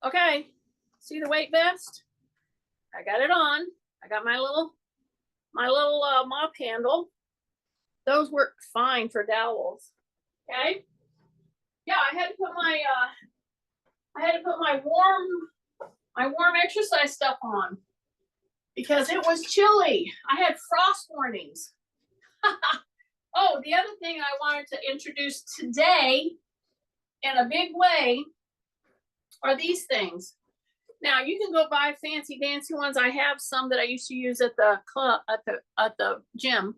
Okay, see the weight vest? I got it on. I got my little mop handle. Those work fine for dowels. Okay. Yeah, I had to put my warm exercise stuff on because it was chilly. I had frost warnings. Oh, the other thing I wanted to introduce today in a big way are these things. Now you can go buy fancy dancy ones. I have some that I used to use at the club at the gym.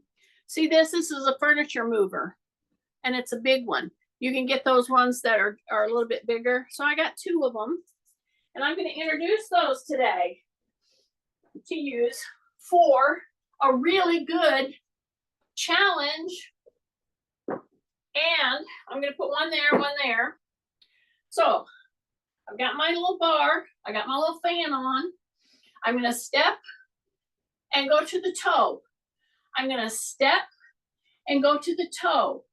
See this? This is a furniture mover, and it's a big one. You can get those ones that are a little bit bigger. So I got 2 of them, and I'm going to introduce those today to use for a really good challenge. And I'm going to put one there, one there. So I've got my little bar. I got my little fan on. I'm going to step and go to the toe. I'm going to step and go to the toe.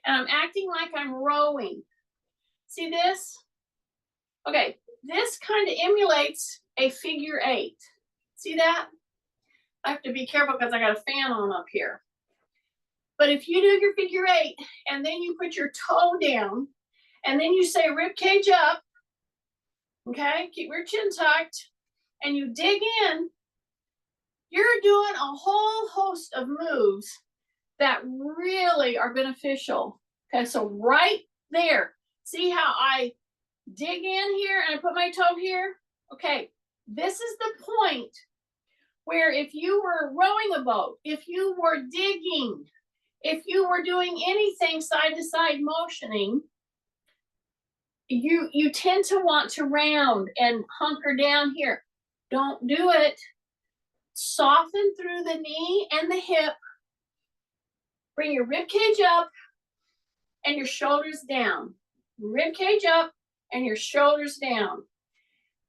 And I'm acting like I'm rowing. See this? Okay, this kind of emulates a figure 8. See that? I have to be careful because I got a fan on up here. But if you do your figure 8 and then you put your toe down and then you say rib cage up, okay, keep your chin tucked, and you dig in, you're doing a whole host of moves that really are beneficial. Okay, so right there, see how I dig in here and I put my toe here? Okay, this is the point where if you were rowing a boat, if you were digging, if you were doing anything side to side motioning, you tend to want to round and hunker down here. Don't do it. Soften through the knee and the hip. Bring your rib cage up and your shoulders down. Rib cage up and your shoulders down.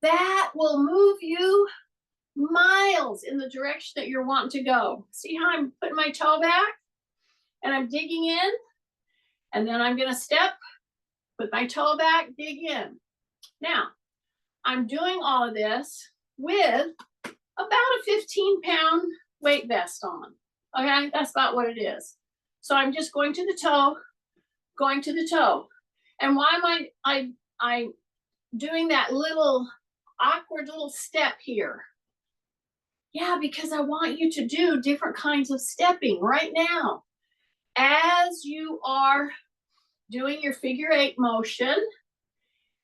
That will move you miles in the direction that you're wanting to go. See how I'm putting my toe back and I'm digging in, and then I'm going to step, put my toe back, dig in. Now, I'm doing all of this with about a 15-pound weight vest on. Okay, that's about what it is. So I'm just going to the toe, going to the toe. And why am I doing that little awkward little step here? Yeah, because I want you to do different kinds of stepping right now. As you are doing your figure 8 motion,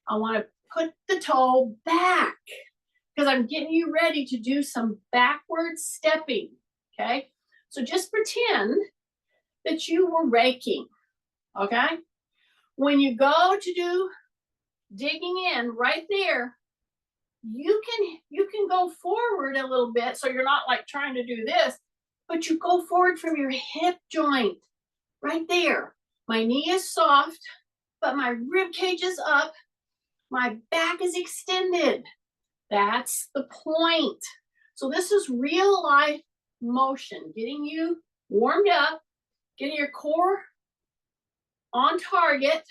I want to put the toe back because I'm getting you ready to do some backward stepping, okay? So just pretend that you were raking, okay? When you go to do digging in right there, you can go forward a little bit, so you're not like trying to do this, but you go forward from your hip joint right there. My knee is soft, but my rib cage is up. My back is extended. That's the point. So this is real life motion, getting you warmed up, getting your core on target,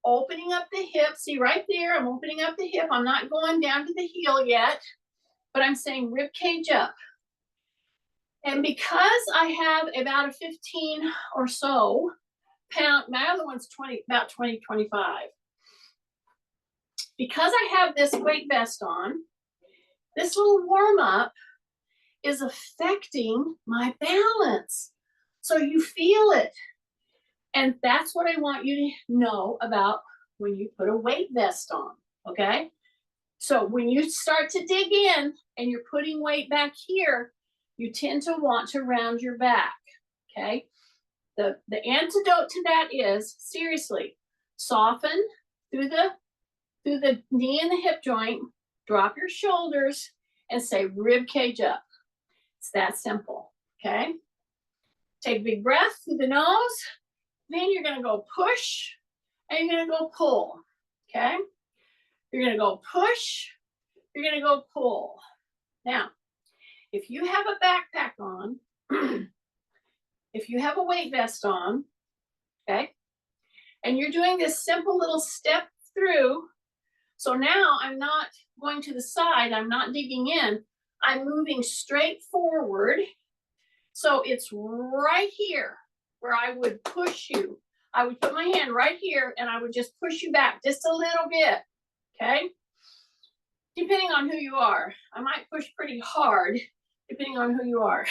opening up the hip. See right there, I'm opening up the hip. I'm not going down to the heel yet, but I'm saying rib cage up. And because I have about a 15 or so pound, my other one's about 20, 25. Because I have this weight vest on, this little warm up is affecting my balance. So you feel it. And that's what I want you to know about when you put a weight vest on, okay? So when you start to dig in and you're putting weight back here, you tend to want to round your back, okay? The antidote to that is, seriously, soften through the knee and the hip joint, drop your shoulders, and say rib cage up. It's that simple, okay? Take a big breath through the nose. Then you're gonna go push, and you're gonna go pull, okay? You're gonna go push, you're gonna go pull. Now, if you have a backpack on, if you have a weight vest on, okay, and you're doing this simple little step through, So now I'm not going to the side, I'm not digging in, I'm moving straight forward. So it's right here where I would push you. I would put my hand right here and I would just push you back just a little bit, okay? Depending on who you are. I might push pretty hard, depending on who you are.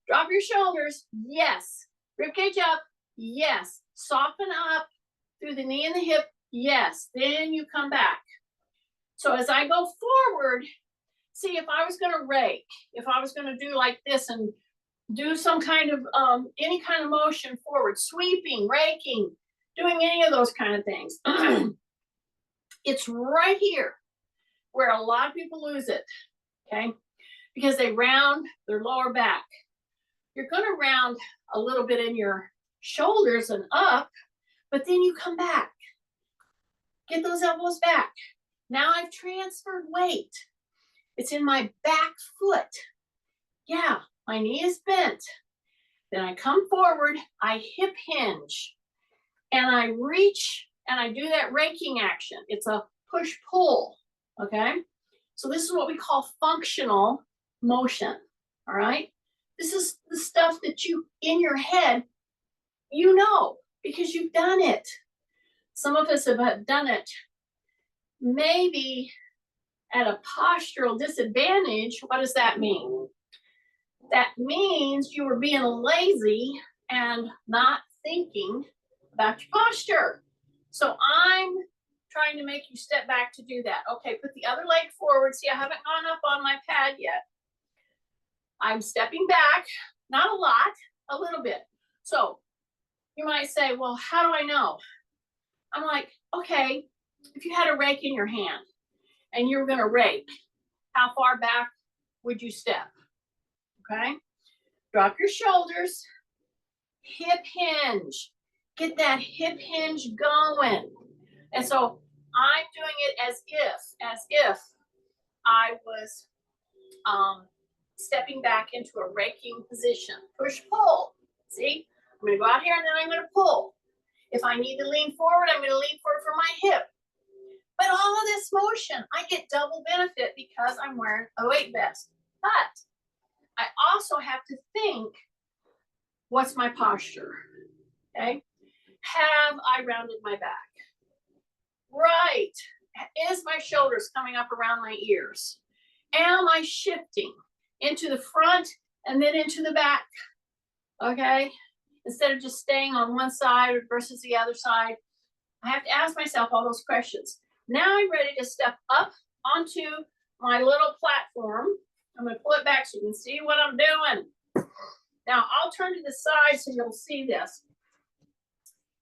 Drop your shoulders, yes. Ribcage up, yes. Soften up through the knee and the hip, yes. Then you come back. So as I go forward, see, if I was gonna rake, if I was gonna do like this and do some kind of, any kind of motion forward, sweeping, raking, doing any of those kind of things, it's right here where a lot of people lose it, okay? Because they round their lower back. You're gonna round a little bit in your shoulders and up, but then you come back. Get those elbows back. Now I've transferred weight. It's in my back foot. Yeah, my knee is bent. Then I come forward, I hip hinge, and I reach, and I do that raking action. It's a push-pull, okay? So this is what we call functional motion, all right? This is the stuff that you, in your head, you know, because you've done it. Some of us have done it maybe at a postural disadvantage. What does that mean? That means you were being lazy and not thinking about your posture. So I'm trying to make you step back to do that. Okay, put the other leg forward. See, I haven't gone up on my pad yet. I'm stepping back, not a lot, a little bit. So you might say, well, how do I know? I'm like, okay, if you had a rake in your hand and you were gonna rake, how far back would you step? Okay, drop your shoulders, hip hinge, get that hip hinge going. And so I'm doing it as if I was stepping back into a raking position. Push, pull. See, I'm gonna go out here and then I'm gonna pull. If I need to lean forward, I'm gonna lean forward for my hip. But all of this motion, I get double benefit because I'm wearing a weight vest. But I also have to think, what's my posture? Okay, have I rounded my back? Right. Is my shoulders coming up around my ears? Am I shifting into the front and then into the back? Okay, instead of just staying on one side versus the other side, I have to ask myself all those questions. Now I'm ready to step up onto my little platform. I'm going to pull it back so you can see what I'm doing. Now I'll turn to the side so you'll see this.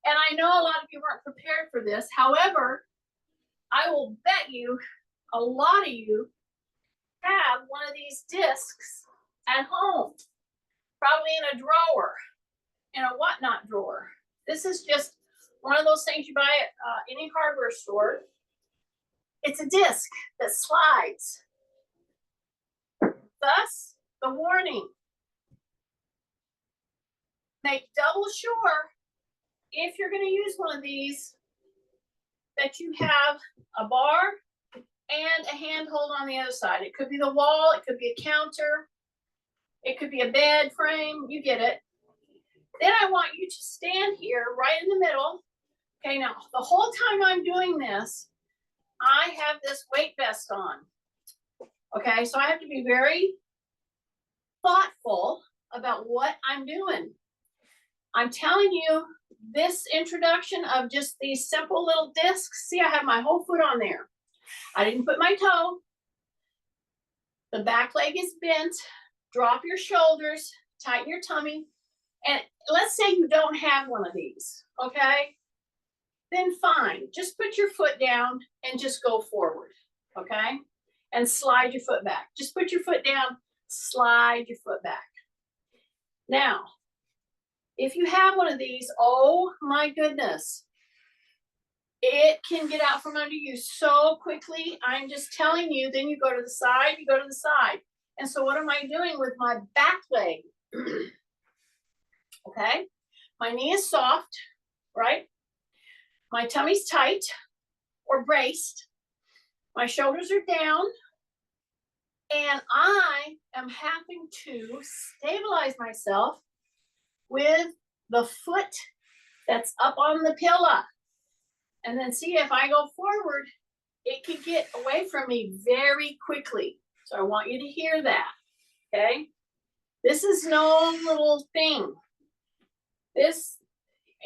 And I know a lot of you weren't prepared for this. However, I will bet you a lot of you have one of these discs at home, probably in a drawer, in a whatnot drawer. This is just one of those things you buy at any hardware store. It's a disc that slides. Thus, the warning. Make double sure, if you're going to use one of these, that you have a bar and a handhold on the other side. It could be the wall, it could be a counter, it could be a bed frame, you get it. Then I want you to stand here right in the middle. Okay, now the whole time I'm doing this, I have this weight vest on. Okay, so I have to be very thoughtful about what I'm doing. I'm telling you, this introduction of just these simple little discs, see, I have my whole foot on there. I didn't put my toe. The back leg is bent. Drop your shoulders, tighten your tummy. And let's say you don't have one of these, okay? Then fine, just put your foot down and just go forward, okay? And slide your foot back. Just put your foot down, slide your foot back. Now, if you have one of these, oh my goodness, it can get out from under you so quickly. I'm just telling you, then you go to the side, you go to the side. And so what am I doing with my back leg? Okay, my knee is soft, right? My tummy's tight or braced. My shoulders are down. And I am having to stabilize myself with the foot that's up on the pillow. And then see, if I go forward, it could get away from me very quickly. So I want you to hear that, okay? This is no little thing. This,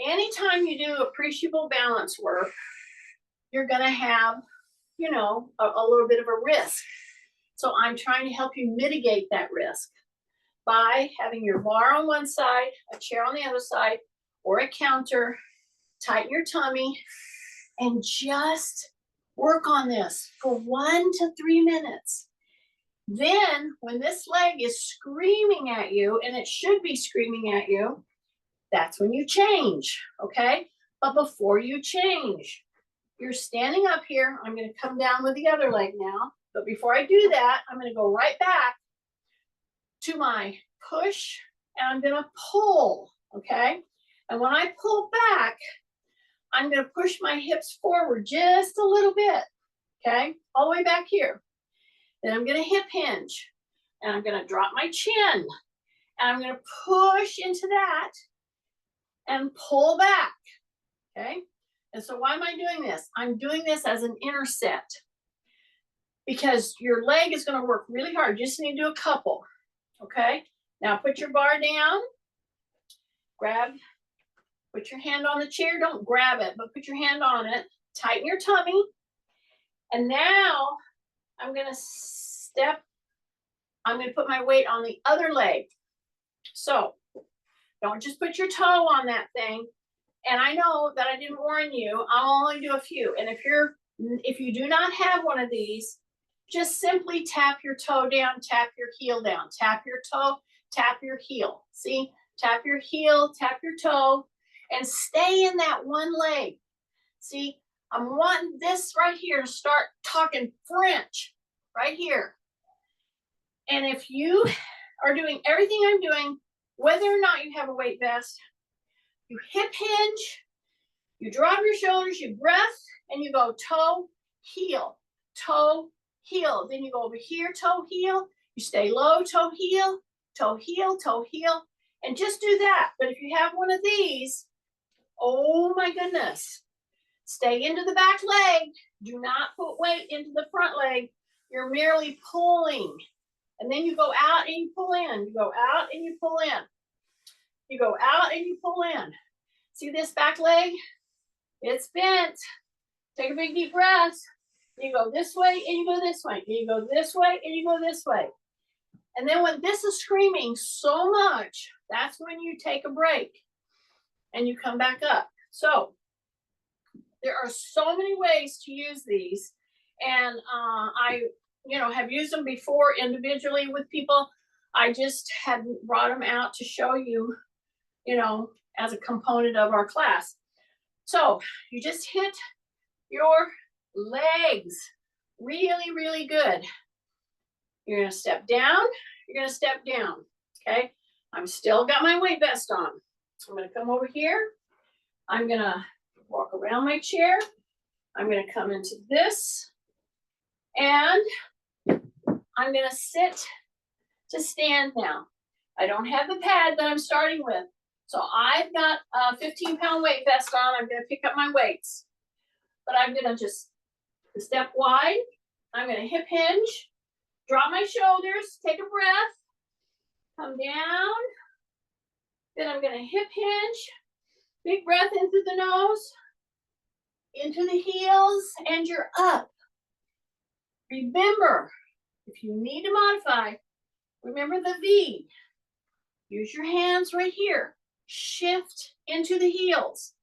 anytime you do appreciable balance work, you're gonna have, you know, a little bit of a risk. So I'm trying to help you mitigate that risk by having your bar on one side, a chair on the other side, or a counter. Tighten your tummy and just work on this for 1 to 3 minutes. Then when this leg is screaming at you, and it should be screaming at you, that's when you change, okay? But before you change, you're standing up here. I'm going to come down with the other leg now. But before I do that, I'm going to go right back to my push, and I'm going to pull, okay? And when I pull back, I'm going to push my hips forward just a little bit, okay? All the way back here. Then I'm going to hip hinge, and I'm going to drop my chin, and I'm going to push into that and pull back, okay? And so why am I doing this? I'm doing this as an inner set because your leg is going to work really hard. You just need to do a couple, okay? Now put your bar down, put your hand on the chair. Don't grab it, but put your hand on it. Tighten your tummy. And now I'm going to put my weight on the other leg. So don't just put your toe on that thing. And I know that I didn't warn you. I'll only do a few. And if you do not have one of these, just simply tap your toe down, tap your heel down, tap your toe, tap your heel. See, tap your heel, tap your toe, and stay in that one leg. See, I'm wanting this right here to start talking French right here. And if you are doing everything I'm doing, whether or not you have a weight vest, you hip hinge, you drop your shoulders, you breath, and you go toe, heel, toe, heel. Then you go over here, toe, heel. You stay low, toe, heel, toe, heel, toe, heel. And just do that. But if you have one of these, oh my goodness, stay into the back leg. Do not put weight into the front leg. You're merely pulling. And then you go out and you pull in. You go out and you pull in. You go out and you pull in. See this back leg? It's bent. Take a big deep breath. You go this way and you go this way. You go this way and you go this way. And then when this is screaming so much, that's when you take a break and you come back up. So there are so many ways to use these. And I have used them before individually with people. I just hadn't brought them out to show you, as a component of our class. So you just hit your legs really, really good. You're going to step down. You're going to step down. Okay. I'm still got my weight vest on. I'm going to come over here. I'm going to walk around my chair. I'm going to come into this. And I'm going to sit to stand now. I don't have the pad that I'm starting with. So I've got a 15-pound weight vest on. I'm going to pick up my weights. But I'm going to just step wide. I'm going to hip hinge. Drop my shoulders. Take a breath. Come down. Then I'm going to hip hinge. Big breath in through the nose. Into the heels. And you're up. Remember, if you need to modify, remember the V. Use your hands right here. Shift into the heels.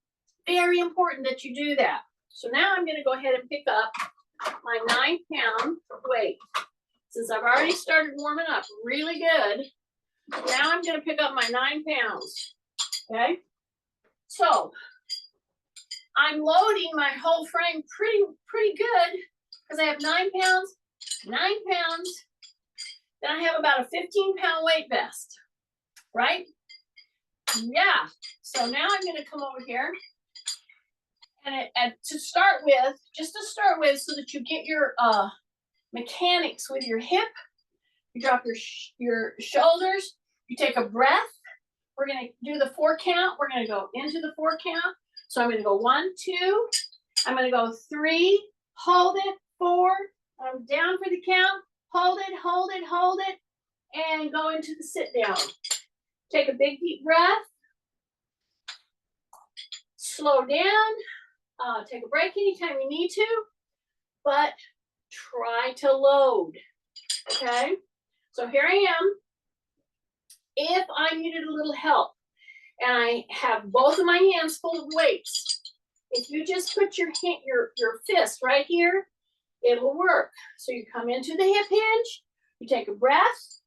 Very important that you do that. So now I'm going to go ahead and pick up my 9-pound weight. Since I've already started warming up really good, now I'm going to pick up my 9 pounds. Okay? So I'm loading my whole frame pretty good because I have 9 pounds, 9 pounds. Then I have about a 15-pound weight vest, right? Yeah. So now I'm going to come over here And to start with, just to start with, so that you get your mechanics with your hip, you drop your shoulders, you take a breath. We're gonna do the 4 count. We're gonna go into the 4 count. So I'm gonna go 1, 2, I'm gonna go 3, hold it, 4, I'm down for the count, hold it, hold it, hold it, and go into the sit down. Take a big deep breath, slow down, take a break anytime you need to, but try to load, okay? So here I am. If I needed a little help and I have both of my hands full of weights, if you just put your fist right here, it'll work. So you come into the hip hinge, you take a breath,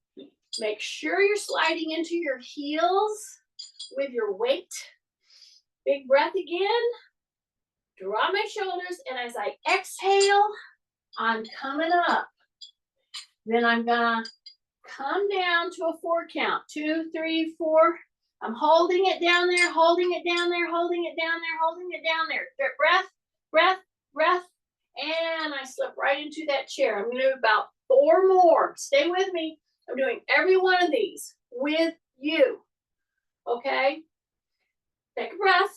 make sure you're sliding into your heels with your weight. Big breath again, drop my shoulders, and as I exhale, I'm coming up. Then I'm gonna come down to a 4 count, 2, 3, 4. I'm holding it down there, holding it down there, holding it down there, holding it down there. Breath, breath, breath, and I slip right into that chair. I'm gonna do about 4 more. Stay with me. I'm doing every one of these with you, okay? Take a breath,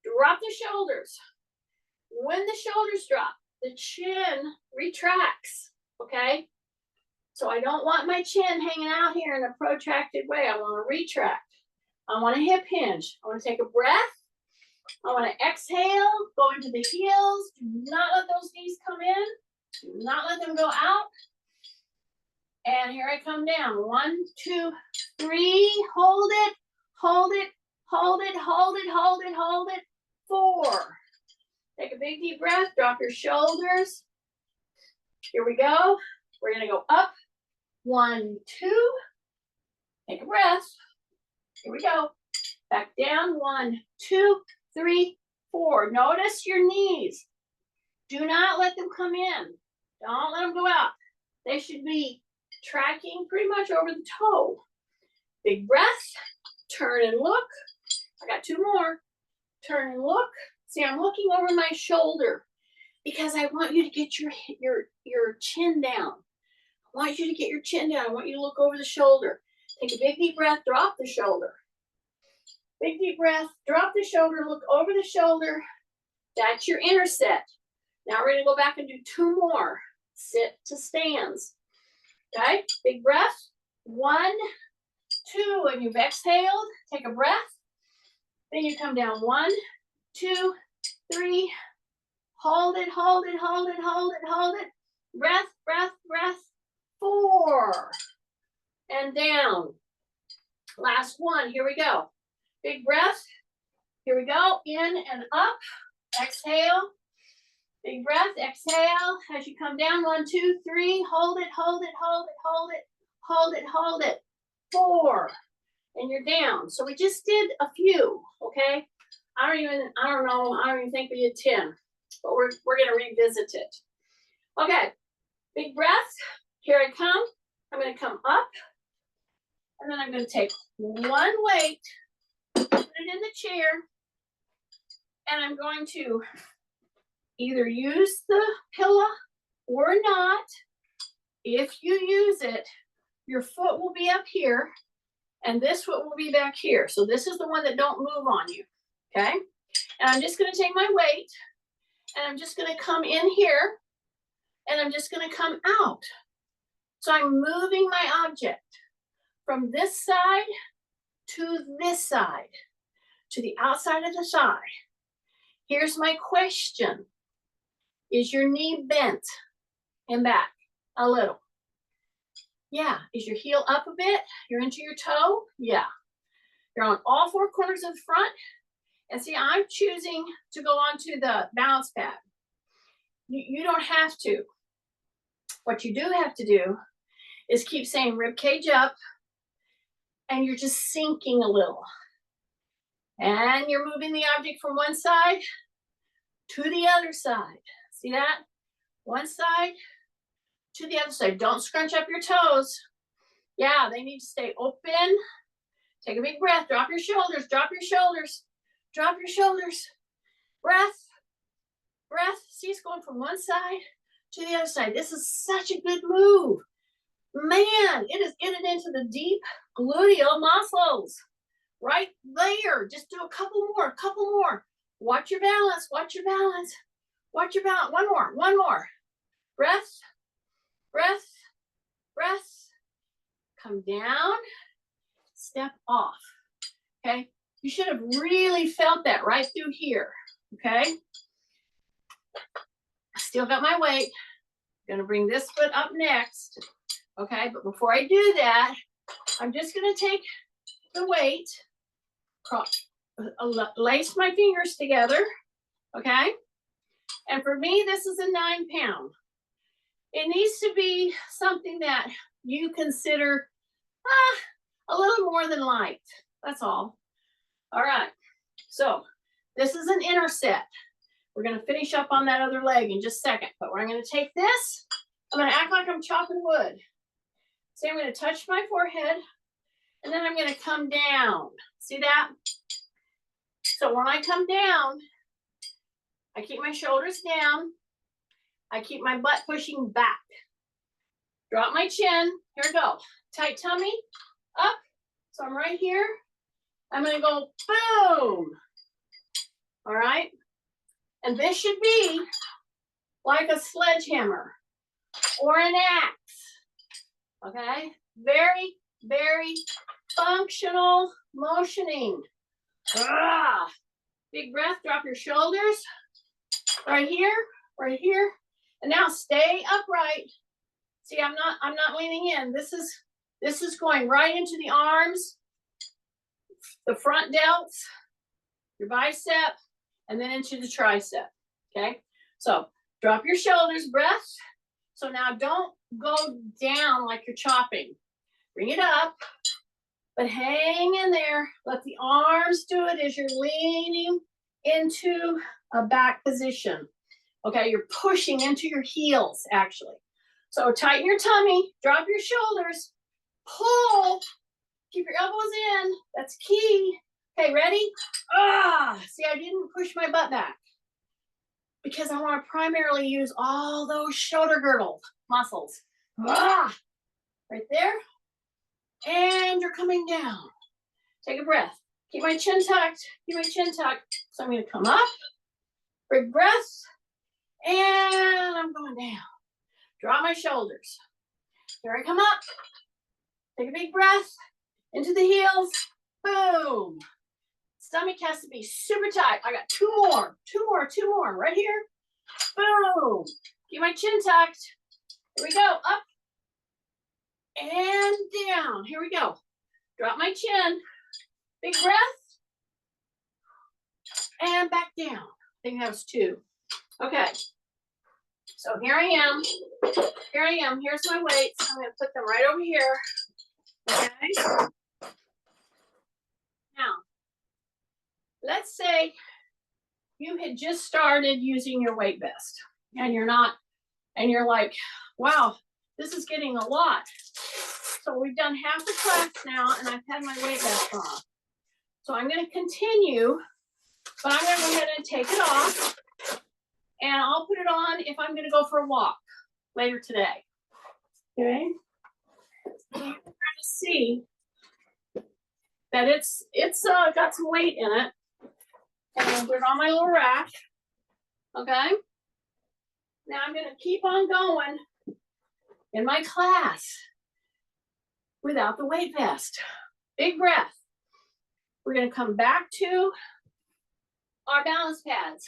drop the shoulders. When the shoulders drop, the chin retracts, okay? So I don't want my chin hanging out here in a protracted way. I want to retract. I want a hip hinge. I want to take a breath. I want to exhale, go into the heels. Do not let those knees come in. Do not let them go out. And here I come down. 1, 2, 3. Hold it, hold it, hold it, hold it, hold it, hold it. 4. Take a big deep breath. Drop your shoulders. Here we go. We're going to go up. 1, 2. Take a breath. Here we go. Back down. 1, 2, 3, 4. Notice your knees. Do not let them come in. Don't let them go out. They should be tracking pretty much over the toe. Big breath. Turn and look. I got 2 more. Turn and look. See, I'm looking over my shoulder because I want you to get your chin down. I want you to get your chin down. I want you to look over the shoulder. Take a big deep breath, drop the shoulder. Big deep breath, drop the shoulder, look over the shoulder. That's your inner set. Now we're gonna go back and do 2 more. Sit to stands. Okay, big breath. 1, 2, and you've exhaled. Take a breath. Then you come down. 1, 2, 3. Hold it, hold it, hold it, hold it, hold it. Breath, breath, breath. 4. And down. Last one. Here we go. Big breath. Here we go. In and up. Exhale. Big breath. Exhale. As you come down. 1, 2, 3. Hold it, hold it, hold it, hold it, hold it, hold it. 4. And you're down. So we just did a few. Okay. I don't even think we did 10. But we're gonna revisit it. Okay. Big breath. Here I come. I'm gonna come up. And then I'm gonna take 1 weight, put it in the chair, and I'm going to either use the pillow or not. If you use it, your foot will be up here, and this foot will be back here. So this is the one that don't move on you, okay? And I'm just gonna take my weight, and I'm just gonna come in here, and I'm just gonna come out. So I'm moving my object from this side to this side, to the outside of the thigh. Here's my question. Is your knee bent and back a little? Yeah. Is your heel up a bit? You're into your toe? Yeah. You're on all 4 corners of the front. And see, I'm choosing to go onto the balance pad. You don't have to. What you do have to do is keep saying rib cage up, and you're just sinking a little. And you're moving the object from one side to the other side. See that? One side to the other side. Don't scrunch up your toes. Yeah, they need to stay open. Take a big breath. Drop your shoulders. Drop your shoulders. Drop your shoulders. Breath. just going from one side to the other side. This is such a good move. Man, it is getting into the deep gluteal muscles. Right there. Just do a couple more. Watch your balance, watch your balance. Watch your balance. One more. Breath, breath, breath. Come down, step off. Okay? You should have really felt that right through here. Okay? Still got my weight. I'm gonna bring this foot up next. Okay, but before I do that, I'm just gonna take the weight, lace my fingers together, okay? And for me, this is a 9 pound. It needs to be something that you consider a little more than light. That's all. All right, so this is an inner set. We're gonna finish up on that other leg in just a second, but I'm gonna take this, I'm gonna act like I'm chopping wood. See, I'm gonna touch my forehead, and then I'm gonna come down. See that? So when I come down, I keep my shoulders down. I keep my butt pushing back. Drop my chin. Here we go. Tight tummy, up. So I'm right here. I'm gonna go boom. All right? And this should be like a sledgehammer or an axe. Okay? Very, very functional motioning. Ah. Big breath, drop your shoulders. Right here, right here. And now stay upright. See, I'm not leaning in. This is going right into the arms, the front delts, your bicep, and then into the tricep. Okay? So drop your shoulders, breath. So now don't go down like you're chopping. Bring it up, but hang in there. Let the arms do it as you're leaning into a back position. Okay, you're pushing into your heels, actually. So tighten your tummy, drop your shoulders, pull, keep your elbows in. That's key. Okay, ready? See, I didn't push my butt back because I want to primarily use all those shoulder girdle muscles. Right there. And you're coming down. Take a breath. Keep my chin tucked. Keep my chin tucked. So I'm going to come up. Big breath. And I'm going down. Drop my shoulders. Here I come up. Take a big breath. Into the heels. Boom. Stomach has to be super tight. I got two more. Right here. Boom. Keep my chin tucked. Here we go. Up. And down. Here we go. Drop my chin. Big breath. And back down. I think that was 2. Okay. So here I am. Here's my weights. I'm going to put them right over here. Okay. Now, let's say you had just started using your weight vest and you're like, wow, this is getting a lot. So we've done half the class now and I've had my weight vest on. So I'm going to continue, but I'm going to go ahead and take it off and I'll put it on if I'm going to go for a walk later today. Okay. I'm trying to see that it's got some weight in it. And I'm going to put it on my little rack. Okay. Now I'm going to keep on going in my class without the weight vest. Big breath. We're going to come back to our balance pads.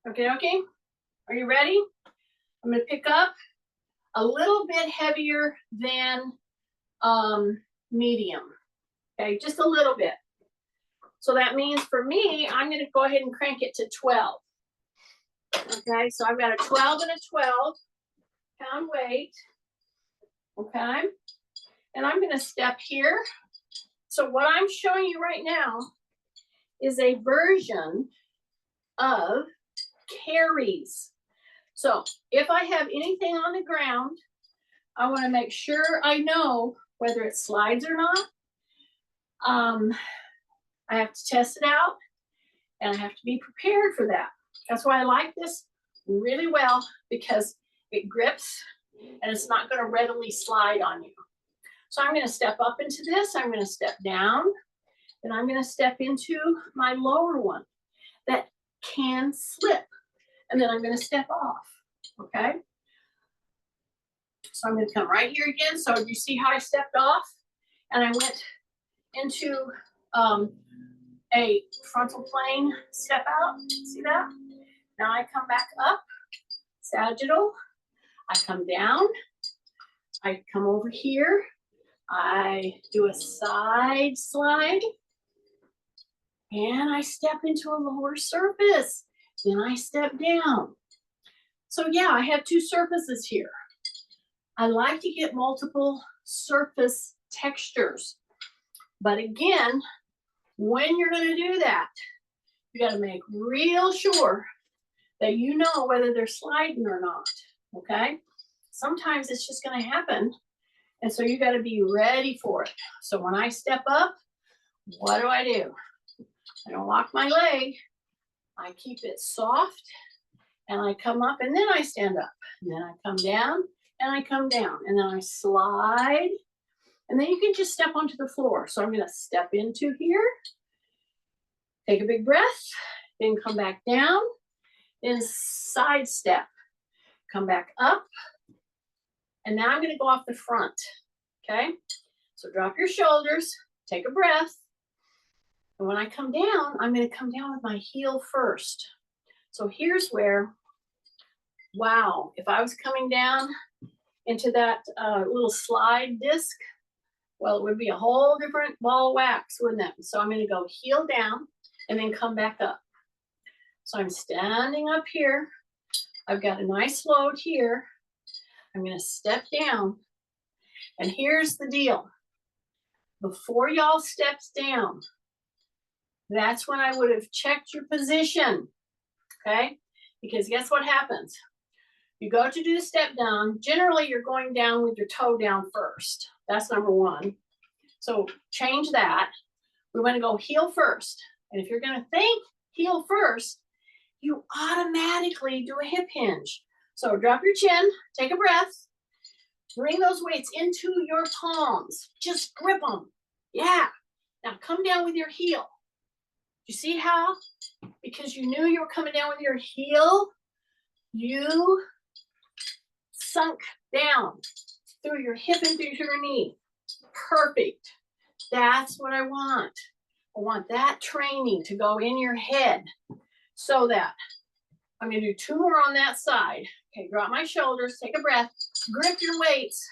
Okay. Are you ready? I'm going to pick up a little bit heavier than medium. Okay, just a little bit. So that means for me, I'm going to go ahead and crank it to 12. Okay, so I've got a 12 and a 12 pound weight. Okay, and I'm going to step here. So what I'm showing you right now is a version of carries. So if I have anything on the ground, I want to make sure I know whether it slides or not. I have to test it out and I have to be prepared for that. That's why I like this really well because it grips and it's not going to readily slide on you. So I'm going to step up into this. I'm going to step down. Then I'm going to step into my lower one that can slip. And then I'm going to step off. Okay. So I'm going to come right here again. So you see how I stepped off? And I went into a frontal plane step out. See that? Now I come back up, sagittal. I come down. I come over here. I do a side slide. And I step into a lower surface. Then I step down. So yeah, I have two surfaces here. I like to get multiple surface textures. But again, when you're going to do that, you got to make real sure that you know whether they're sliding or not, okay? Sometimes it's just going to happen, and so you got to be ready for it. So when I step up, what do? I don't lock my leg. I keep it soft, and I come up, and then I stand up. And then I come down, and I come down, and then I slide, and then you can just step onto the floor. So I'm going to step into here, take a big breath, then come back down, then side step, come back up, and now I'm going to go off the front, okay? So drop your shoulders, take a breath, and when I come down, I'm going to come down with my heel first. So here's where, wow, if I was coming down into that little slide disc, well, it would be a whole different ball of wax, wouldn't it? So I'm going to go heel down and then come back up. So I'm standing up here. I've got a nice load here. I'm going to step down. And here's the deal. Before y'all steps down, that's when I would have checked your position. Okay? Because guess what happens? You go to do the step down. Generally, you're going down with your toe down first. That's number one. So change that. We want to go heel first. And if you're going to think heel first, you automatically do a hip hinge. So drop your chin, take a breath, bring those weights into your palms. Just grip them. Yeah. Now come down with your heel. You see how? Because you knew you were coming down with your heel, you sunk down through your hip and through your knee. Perfect. That's what I want. I want that training to go in your head so that I'm going to do two more on that side. Okay, drop my shoulders, take a breath, grip your weights,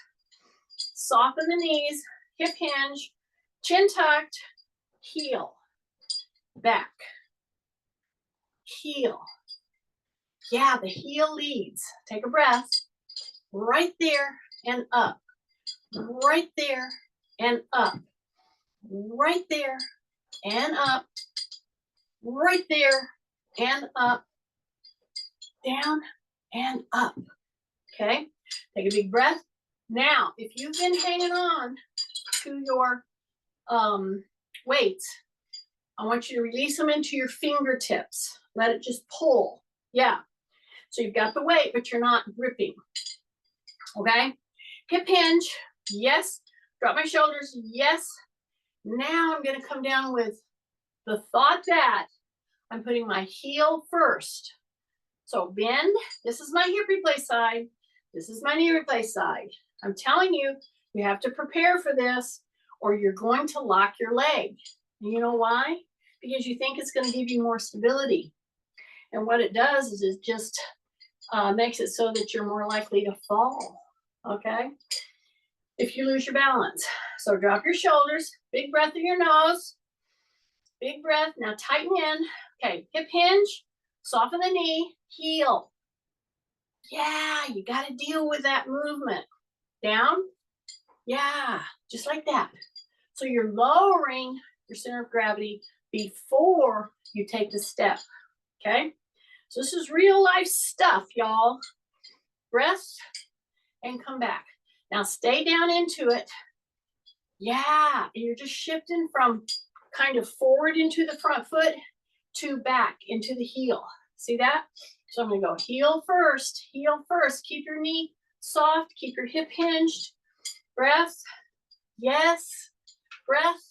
soften the knees, hip hinge, chin tucked, heel, back, heel. Yeah, the heel leads. Take a breath. Right there and up. Right there and up. Right there and up. Right there and up. Down and up. Okay? Take a big breath. Now, if you've been hanging on to your weights, I want you to release them into your fingertips. Let it just pull. Yeah. So you've got the weight, but you're not gripping. Okay? Hip hinge. Yes. Drop my shoulders. Yes. Now I'm going to come down with the thought that I'm putting my heel first. So bend. This is my hip replace side. This is my knee replace side. I'm telling you, you have to prepare for this or you're going to lock your leg. And you know why? Because you think it's going to give you more stability. And what it does is it just makes it so that you're more likely to fall. Okay? If you lose your balance. So drop your shoulders. Big breath through your nose. Big breath. Now tighten in. Okay, hip hinge. Soften the knee. Heel. Yeah, you got to deal with that movement. Down. Yeah, just like that. So you're lowering your center of gravity before you take the step. Okay? So this is real life stuff, y'all. Breath and come back. Now stay down into it. Yeah, and you're just shifting from kind of forward into the front foot to back into the heel. See that? So I'm gonna go heel first, heel first. Keep your knee soft, keep your hip hinged. Breath, yes. Breath,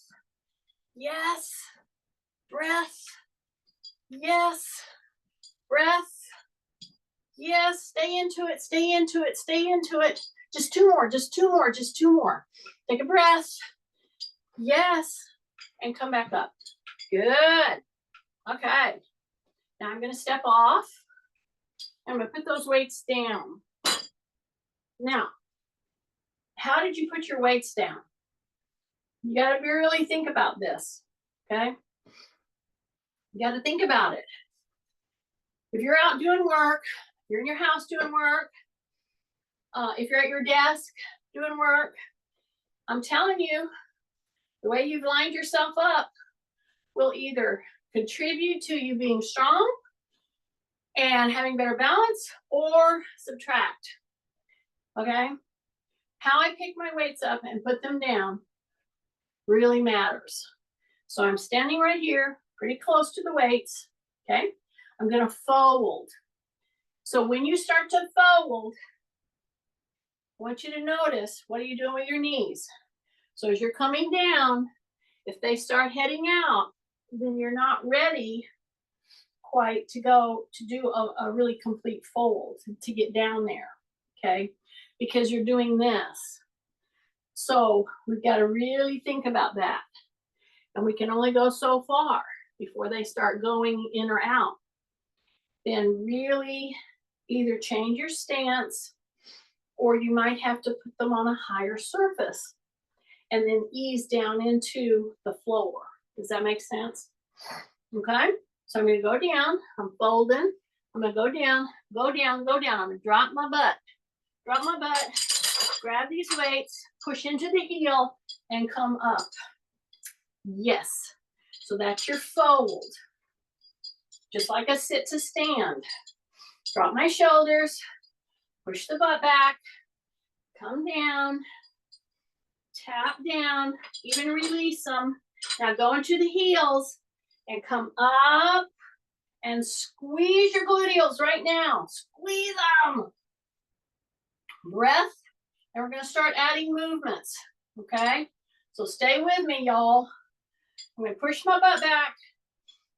yes. Breath, yes. Breath, yes. Stay into it, stay into it, stay into it. Just two more, just two more, just two more. Take a breath. Yes. And come back up. Good. Okay. Now I'm going to step off. I'm going to put those weights down. Now, how did you put your weights down? You got to really think about this. Okay. You got to think about it. If you're out doing work, you're in your house doing work, if you're at your desk doing work, I'm telling you, the way you've lined yourself up will either contribute to you being strong and having better balance or subtract. Okay? How I pick my weights up and put them down really matters. So I'm standing right here, pretty close to the weights. Okay? I'm going to fold. So when you start to fold, I want you to notice, what are you doing with your knees? So as you're coming down, if they start heading out, then you're not ready quite to go to do a really complete fold to get down there, okay? Because you're doing this. So we've got to really think about that. And we can only go so far before they start going in or out. Then really either change your stance or you might have to put them on a higher surface and then ease down into the floor. Does that make sense? Okay, so I'm gonna go down, I'm folding, I'm gonna go down, go down, go down. I'm gonna drop my butt, grab these weights, push into the heel, and come up. Yes, so that's your fold. Just like a sit to stand. Drop my shoulders, push the butt back, come down, tap down, even release them. Now go into the heels and come up and squeeze your gluteals right now. Squeeze them. Breath, and we're going to start adding movements, okay? So stay with me, y'all. I'm going to push my butt back.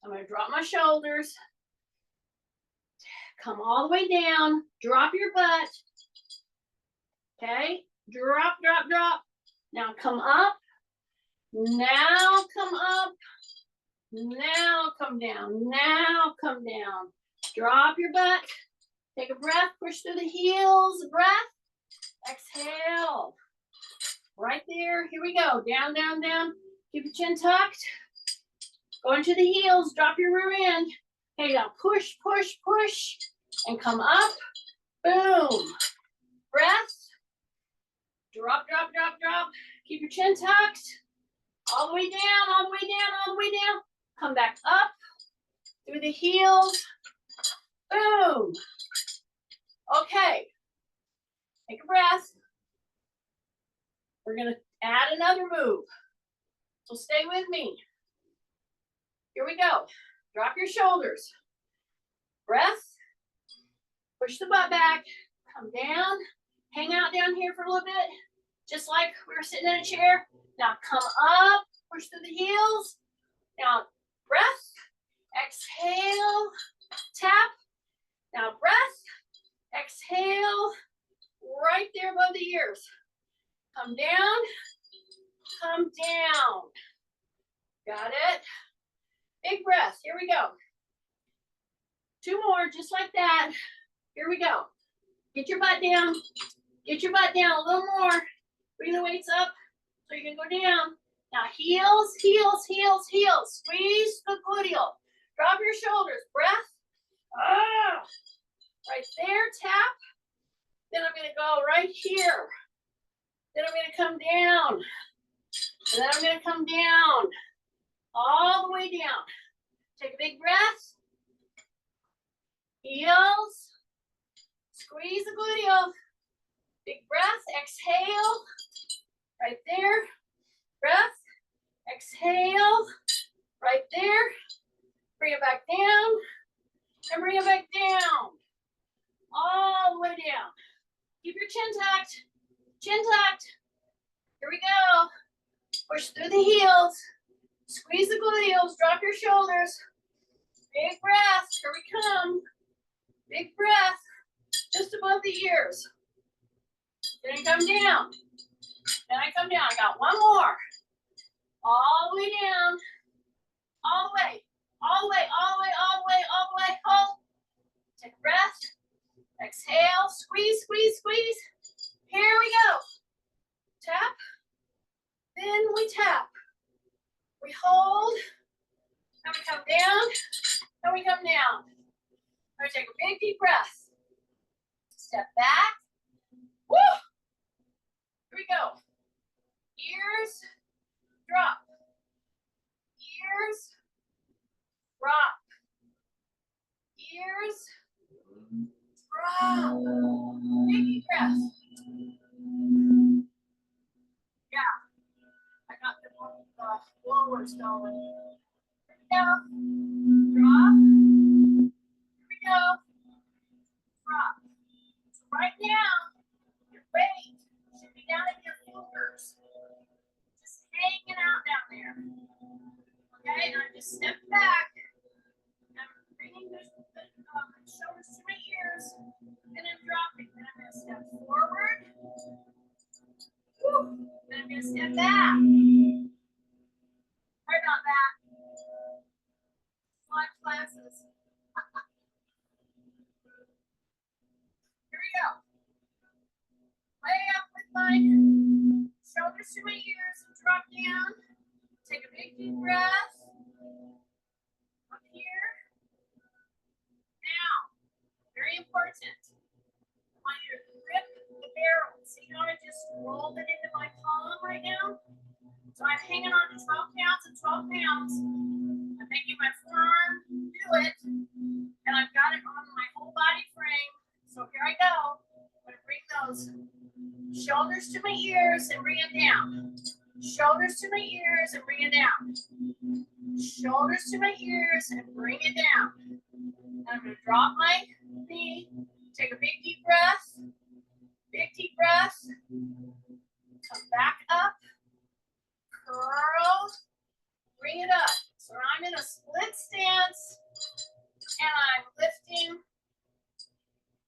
I'm going to drop my shoulders. Come all the way down. Drop your butt. Okay? Drop, drop, drop. Now come up. Now come up. Now come down. Now come down. Drop your butt. Take a breath. Push through the heels. Breath. Exhale. Right there. Here we go. Down, down, down. Keep your chin tucked. Go into the heels. Drop your rear end. Okay, now push, push, push. And come up. Boom. Breath. Drop, drop, drop, drop. Keep your chin tucked. All the way down, all the way down, all the way down. Come back up. Through the heels. Boom. Okay. Take a breath. We're going to add another move. So stay with me. Here we go. Drop your shoulders. Breath. Push the butt back. Come down. Hang out down here for a little bit. Just like we were sitting in a chair. Now come up. Push through the heels. Now breath. Exhale. Tap. Now breath. Exhale. Right there above the ears. Come down. Come down. Got it? Big breath. Here we go. Two more, just like that. Here we go. Get your butt down. Get your butt down a little more. Bring the weights up so you can go down. Now heels, heels, heels, heels. Squeeze the gluteal. Drop your shoulders. Breath. Ah. Right there, tap. Then I'm going to go right here. Then I'm going to come down. And then I'm going to come down. All the way down. Take a big breath. Heels. Squeeze the gluteal. Big breath. Exhale. Right there. Breath. Exhale. Right there. Bring it back down. And bring it back down. All the way down. Keep your chin tucked. Chin tucked. Here we go. Push through the heels. Squeeze the gluteals. Drop your shoulders. Big breath. Here we come. Big breath. Just above the ears. Then I come down. Then I come down. I got one more. All the way down. All the way. All the way. All the way. All the way. All the way. Hold. Take a breath. Exhale. Squeeze, squeeze, squeeze. Here we go. Tap. Then we tap. We hold. Then we come down. Then we come down. Then we take a big deep breath. Step back. Woo! Here we go. Ears, drop. Ears, drop. Ears, drop. Big deep breath. Yeah, I got the blowers going. Here we go. Drop. Here we go. Drop. So right now, your weight should be down at your fingers. Just hanging out down there. Okay, and I just step back. I'm bringing the shoulders to my ears. And I'm dropping. Then I'm going to step forward. Woo. Then I'm going to step back. Sorry about that. Live classes. Here we go. Way up with my shoulders to my ears and drop down. Take a big deep breath. Up here. Now, very important. I want you to grip the barrel. See how I just rolled it into my palm right now? So I'm hanging on to 12 pounds and 12 pounds. I'm making my forearm do it. And I've got it on my whole body frame. So here I go. I'm going to bring those shoulders to my ears and bring it down. Shoulders to my ears and bring it down. Shoulders to my ears and bring it down. And I'm going to drop my knee. Take a big deep breath. Big deep breath. Come back up. Curl. Bring it up. So I'm in a split stance. And I'm lifting.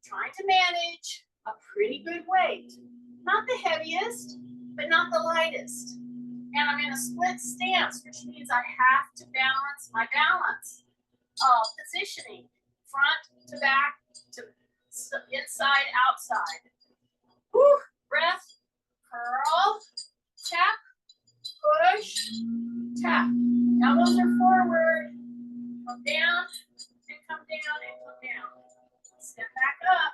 Trying to manage a pretty good weight. Not the heaviest, but not the lightest. And I'm in a split stance, which means I have to balance my balance. Positioning, front to back, to inside, outside. Whew. Breath, curl, tap, push, tap. Elbows are forward, come down, and come down, and come down. Step back up.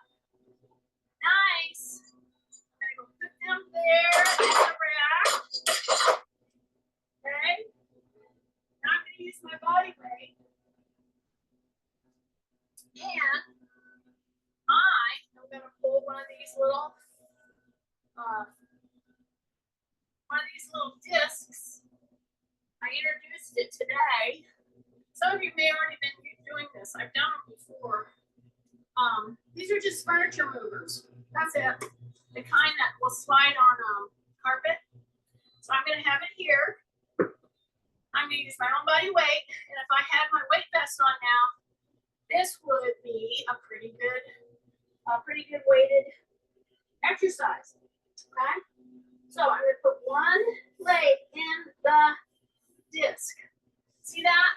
Nice. I'm going to go put them there in the rack. Okay. Now I'm going to use my body weight. And I'm going to pull one of these little discs. I introduced it today. Some of you may already been doing this. I've done them before. These are just furniture movers. That's it. The kind that will slide on carpet. So I'm going to have it here. I'm going to use my own body weight. And if I had my weight vest on now, this would be a pretty good weighted exercise. Okay? So I'm going to put one leg in the disc. See that?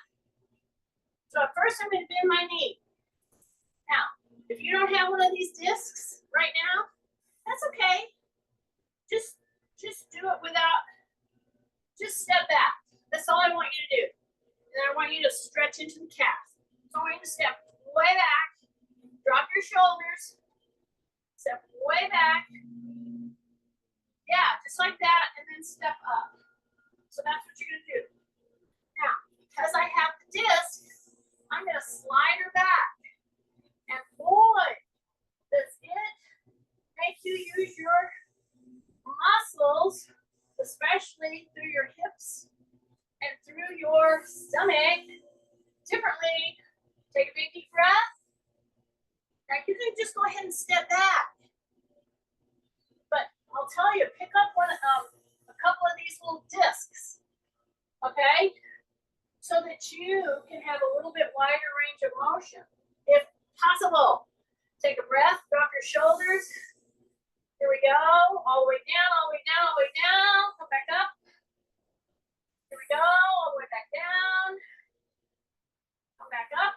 So at first I'm going to bend my knee. Now, if you don't have one of these discs right now, that's okay. Just do it without, just step back. That's all I want you to do. And then I want you to stretch into the calf. So I want you to step way back, drop your shoulders, step way back. Yeah, just like that, and then step up. So that's what you're going to do. Now, because I have the disc, I'm going to slide her back. And boy, does it make you use your muscles, especially through your hips and through your stomach differently. Take a big deep breath. you can just go ahead and step back. But I'll tell you, pick up a couple of these little discs, okay? So that you can have a little bit wider range of motion, if possible. Take a breath, drop your shoulders. Here we go, all the way down, all the way down, all the way down. Come back up. Here we go, all the way back down. Come back up.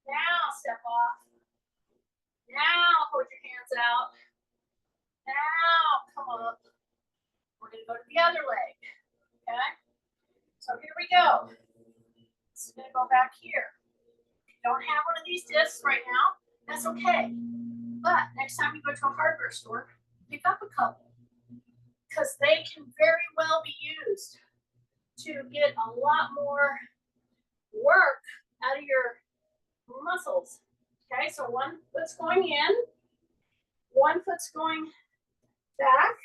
Now step off. Now hold your hands out. Now come up. We're gonna go to the other leg, okay? So here we go. This is gonna go back here. If you don't have one of these discs right now, that's okay. But next time you go to a hardware store, pick up a couple, because they can very well be used to get a lot more work out of your muscles. Okay, so one foot's going in, one foot's going back,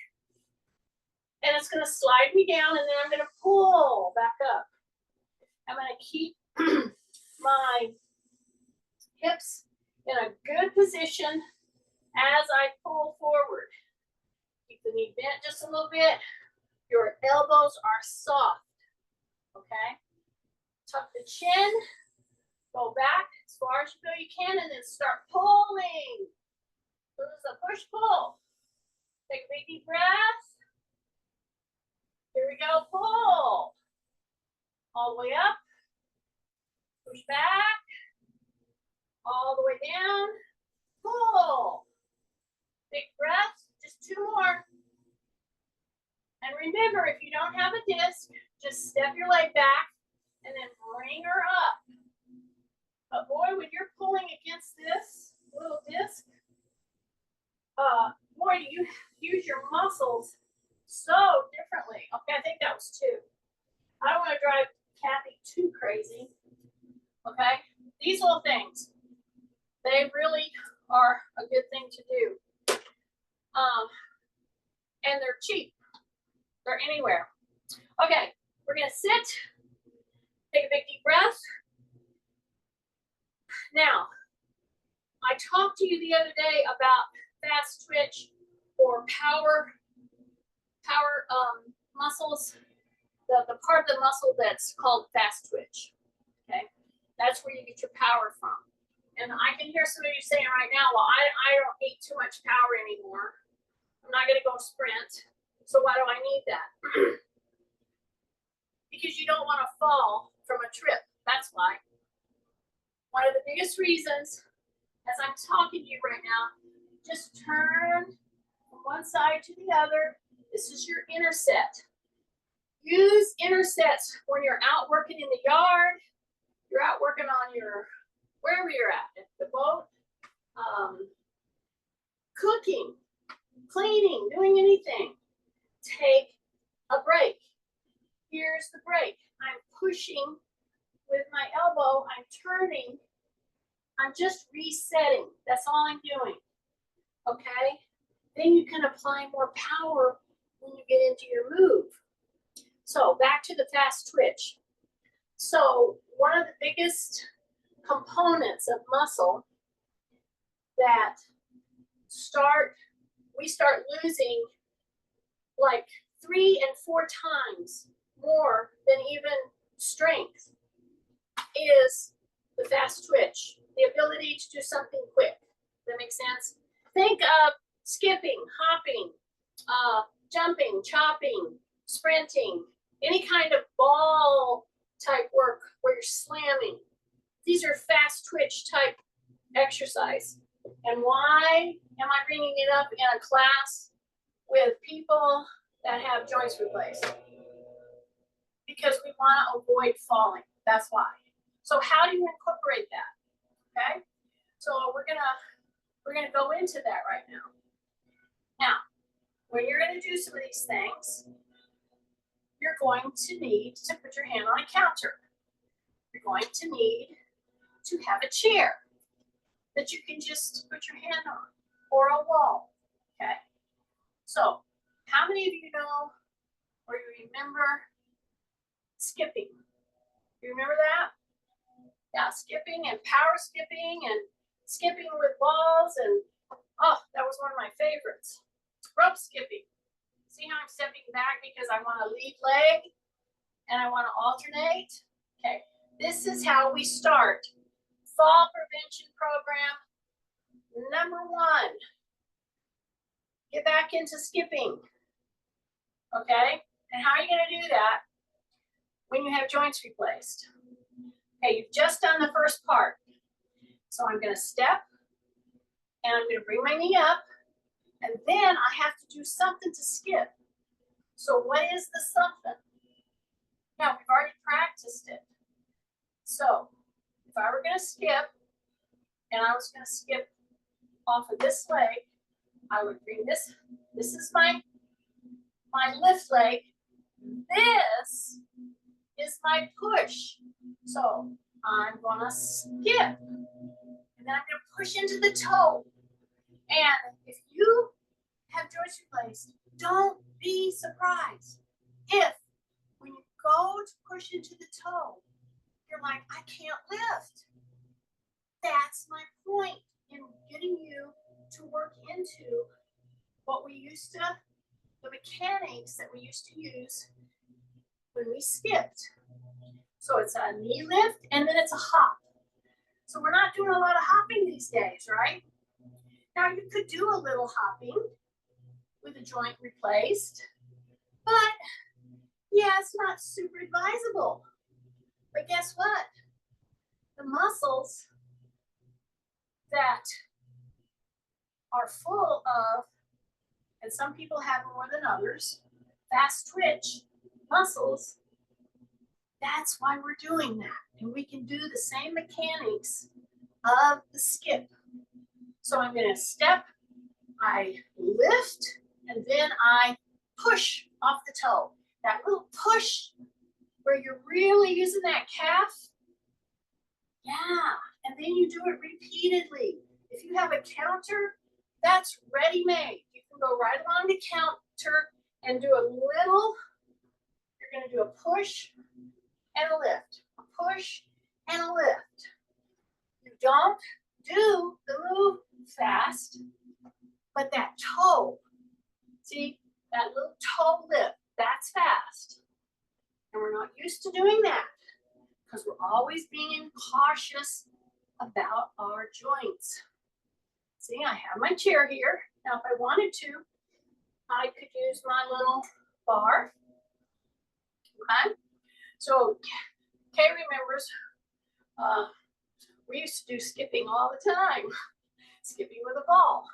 and it's going to slide me down, and then I'm going to pull back up. I'm going to keep my hips in a good position as I pull forward. Keep the knee bent just a little bit. Your elbows are soft, okay? Tuck the chin, go back as far as you feel you can, and then start pulling. So this is a push-pull. Take a big deep breath. Here we go, pull. All the way up. Push back. All the way down. Pull. Big breath, just two more. And remember, if you don't have a disc, just step your leg back and then bring her up. But boy, when you're pulling against this little disc, boy, do you use your muscles so differently. Okay, I think that was two. I don't want to drive Kathy too crazy. Okay, these little things, they really are a good thing to do. And they're cheap. They're anywhere. Okay, we're gonna sit. Take a big deep breath. Now, I talked to you the other day about fast twitch or power muscles, the part of the muscle that's called fast twitch, okay? That's where you get your power from. And I can hear some of you saying right now, well, I don't need too much power anymore. I'm not gonna go sprint, so why do I need that? Because you don't wanna fall from a trip, that's why. One of the biggest reasons, as I'm talking to you right now, just turn from one side to the other. This is your interset. Use intersets when you're out working in the yard, you're out working on your, wherever you're at the boat, cooking, cleaning, doing anything. Take a break. Here's the break. I'm pushing with my elbow, I'm turning, I'm just resetting. That's all I'm doing. Okay? Then you can apply more power when you get into your move. So back to the fast twitch. So one of the biggest components of muscle that we start losing like 3 and 4 times more than even strength is the fast twitch, the ability to do something quick. Does that make sense? Think of skipping, hopping, jumping, chopping, sprinting, any kind of ball type work where you're slamming. These are fast twitch type exercise. And why am I bringing it up in a class with people that have joints replaced? Because we want to avoid falling. That's why. So how do you incorporate that? Okay. So we're gonna go into that right now. Now, when you're gonna do some of these things, you're going to need to put your hand on a counter. You're going to need to have a chair that you can just put your hand on, or a wall. Okay. So how many of you know or you remember skipping? You remember that? Yeah, skipping and power skipping and skipping with balls, and oh, that was one of my favorites. Rope skipping. See how I'm stepping back because I want to lead leg and I want to alternate? Okay, this is how we start. Fall prevention program number 1. Get back into skipping. Okay, and how are you going to do that when you have joints replaced? Okay, you've just done the first part. So I'm going to step and I'm going to bring my knee up, and then I have to do something to skip. So what is the something? Now, we've already practiced it. So if I were going to skip, and I was going to skip off of this leg, I would bring this. This is my lift leg. This is my push. So I'm going to skip. And then I'm going to push into the toe. And if you have joints replaced, don't be surprised if when you go to push into the toe, you're like, I can't lift. That's my point in getting you to work into what we used to, the mechanics that we used to use when we skipped. So it's a knee lift and then it's a hop. So we're not doing a lot of hopping these days, right? Now you could do a little hopping with a joint replaced, but yeah, it's not super advisable. But guess what? The muscles that are full of, and some people have more than others, fast twitch muscles, that's why we're doing that. And we can do the same mechanics of the skip. So I'm going to step, I lift, and then I push off the toe. That little push where you're really using that calf. Yeah, and then you do it repeatedly. If you have a counter, that's ready-made. You can go right along the counter and do a little, you're going to do a push and a lift, a push and a lift. You don't do the move fast, but that toe, see, that little toe lift, that's fast. And we're not used to doing that because we're always being cautious about our joints. See, I have my chair here. Now, if I wanted to, I could use my little bar. Okay, so Kay remembers we used to do skipping all the time, skipping with a ball.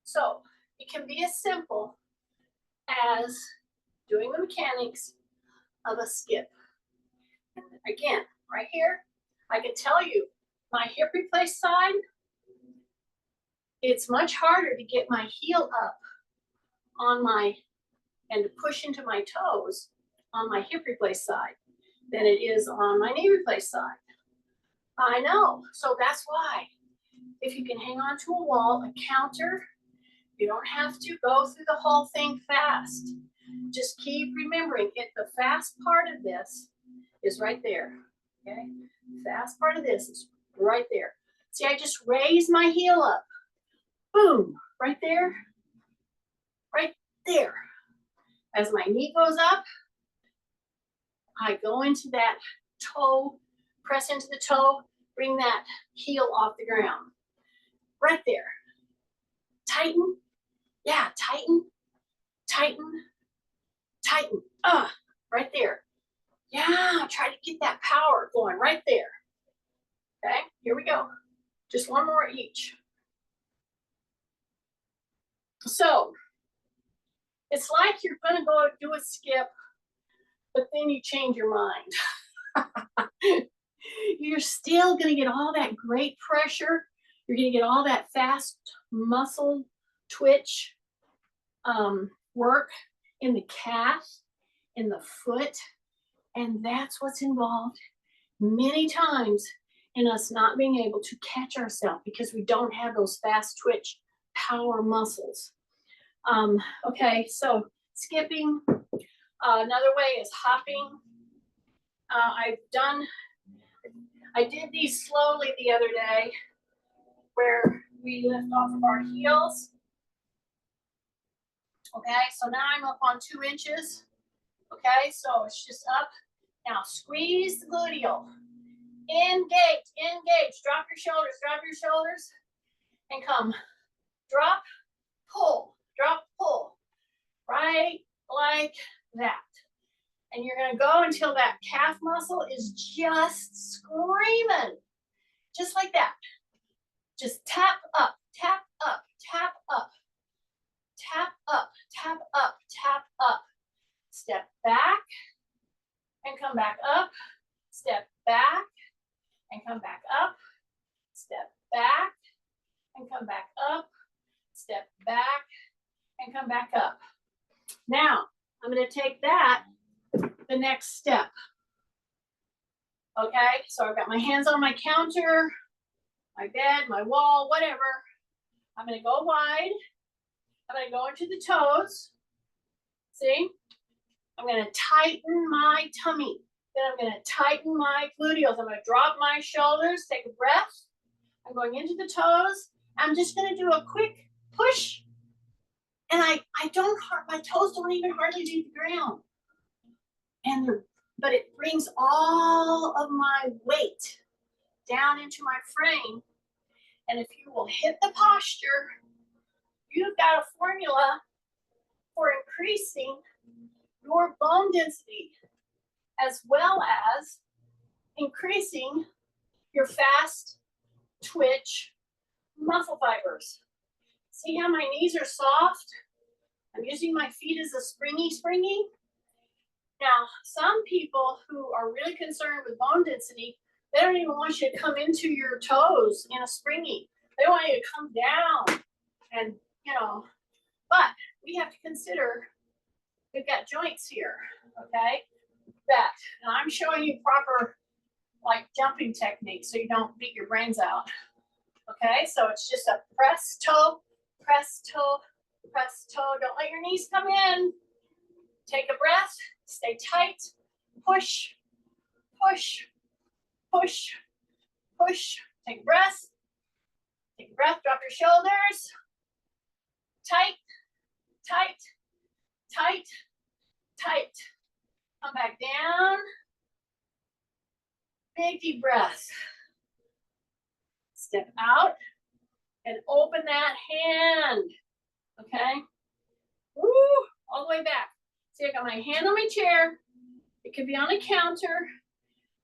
So it can be as simple as doing the mechanics of a skip. And again, right here, I can tell you my hip replaced side, it's much harder to get my heel up on my, and to push into my toes on my hip replaced side than it is on my knee replaced side. I know, so that's why if you can hang on to a wall, a counter, you don't have to go through the whole thing fast. Just keep remembering it. The fast part of this is right there, okay? The fast part of this is right there. See, I just raise my heel up. Boom, right there, right there. As my knee goes up, I go into that toe, press into the toe, bring that heel off the ground. Right there. Tighten. Yeah, tighten, tighten, tighten. Right there. Yeah, try to get that power going right there. Okay, here we go. Just one more each. So it's like you're going to go do a skip, but then you change your mind. You're still going to get all that great pressure. You're going to get all that fast muscle twitch work in the calf, in the foot, and that's what's involved many times in us not being able to catch ourselves because we don't have those fast twitch power muscles. Okay, so skipping. Another way is hopping. I did these slowly the other day where we lift off of our heels. Okay, so now I'm up on 2 inches. Okay, so it's just up. Now squeeze the gluteal. Engage, engage. Drop your shoulders, and come. Drop, pull, drop, pull. Right like that. And you're gonna go until that calf muscle is just screaming. Just like that. Just tap up, tap up, tap up. Tap up, tap up, tap up. Step back and come back up. Step back and come back up. Step back and come back up. Step back and come back up. Now, I'm going to take that the next step. Okay, so I've got my hands on my counter, my bed, my wall, whatever. I'm going to go wide. I'm going to go into the toes. See? I'm going to tighten my tummy. Then I'm going to tighten my gluteals. I'm going to drop my shoulders, take a breath. I'm going into the toes. I'm just going to do a quick push. And my toes don't even hardly leave the ground. But it brings all of my weight down into my frame. And if you will hit the posture, you've got a formula for increasing your bone density, as well as increasing your fast twitch muscle fibers. See how my knees are soft? I'm using my feet as a springy. Now, some people who are really concerned with bone density, they don't even want you to come into your toes in a springy. They want you to come down and, but we have to consider we've got joints here, okay? And I'm showing you proper jumping technique so you don't beat your brains out. Okay, so it's just a press toe, press toe, press toe. Don't let your knees come in. Take a breath, stay tight, push, push, push, push. Take a breath, drop your shoulders. Tight, tight, tight, tight. Come back down. Big deep breath. Step out and open that hand. Okay? Woo! All the way back. See, I got my hand on my chair. It could be on a counter.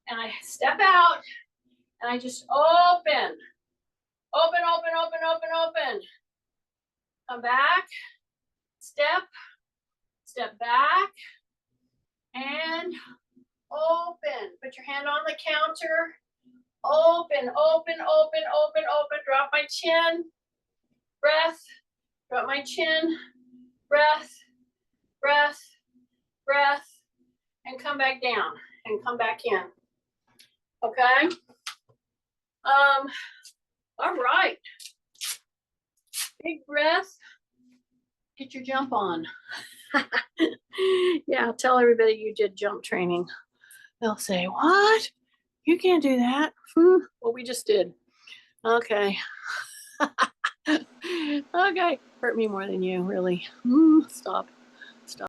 And I step out and I just open. Open, open, open, open, open. Come back. Step back. And open. Put your hand on the counter. Open, open, open, open, open. Drop my chin. Breath. Drop my chin. Breath. Breath. Breath. And come back down. And come back in. Okay? All right. Big breath. Get your jump on. Yeah, tell everybody you did jump training. They'll say, what? You can't do that. Well, we just did. Okay. Okay. Hurt me more than you, really. Stop.